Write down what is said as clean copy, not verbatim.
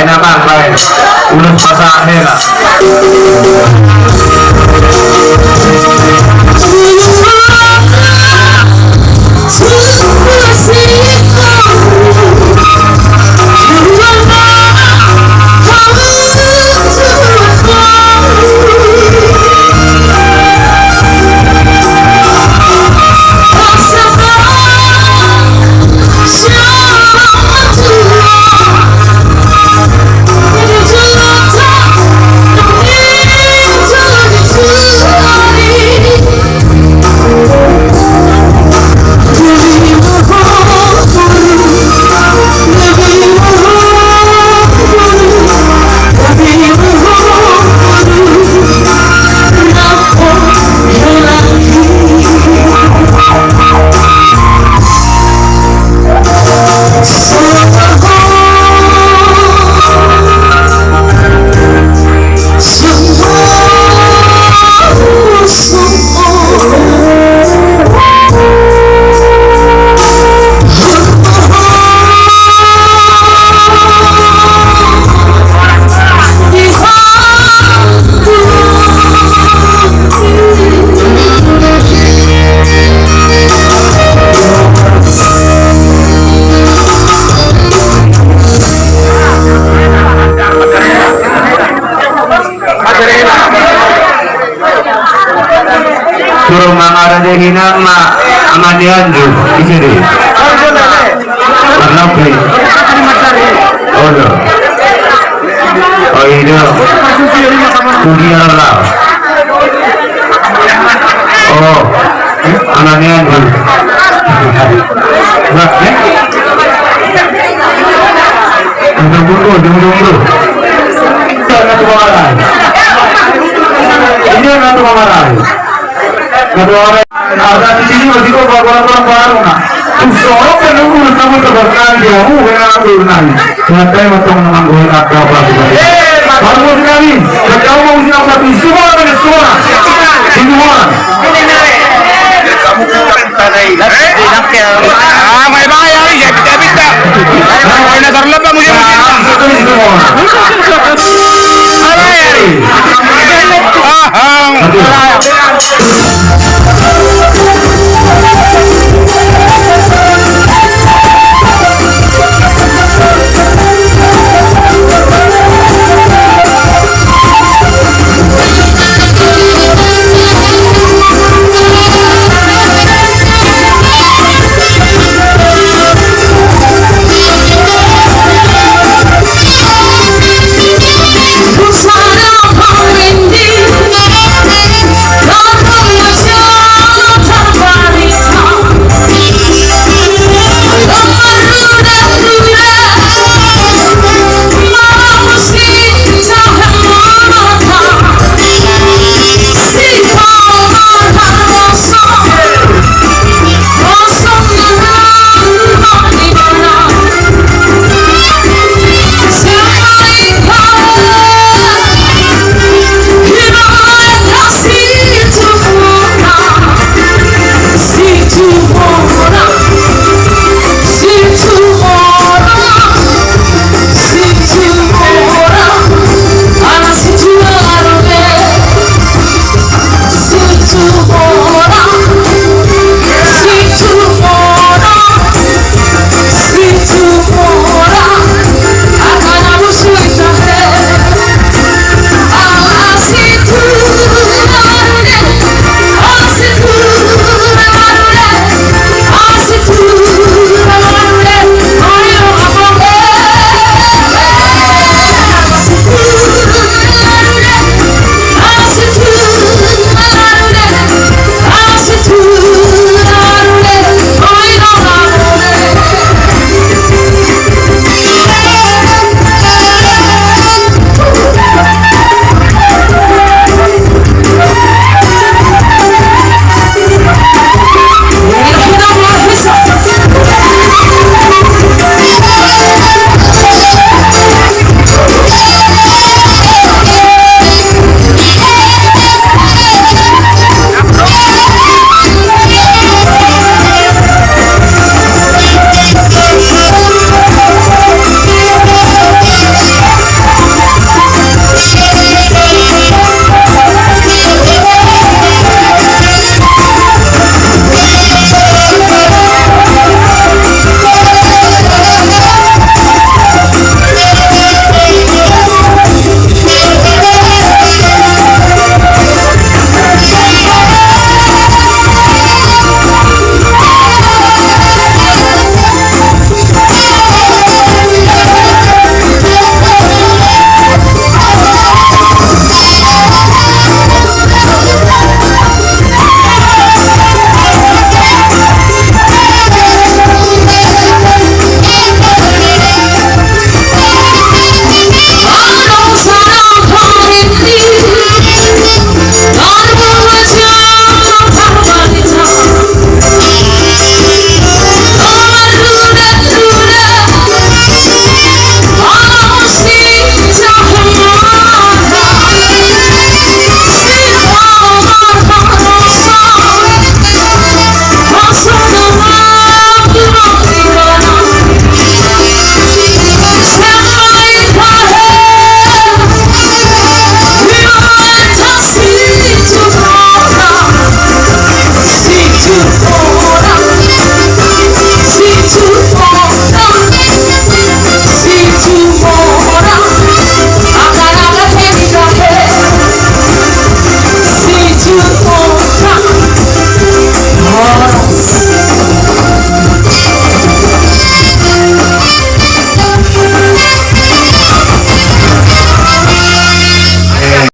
Enakan baik ulun masa akhir. Kurang ada hinang mak amanian tu di sini. Karena beli. Oh no. Oh ini. Kuliah lah. Oh, amanian tu. Nak eh? Jumlah. Jangan kemana. Ini jangan kemana. Kedua ada di sini masih kok orang-orang baru nak. Usoro penunggu sama keberkahan dia, kenapa berulang? Kenapa macam menanggung apa juga? Baru sekali, kalau mau siap satu semua ada semua. Kamu bukan tanai. Ah, mai bayar ya, bisa. Nah, ini terlepas mungkin. Satu semua. Ah,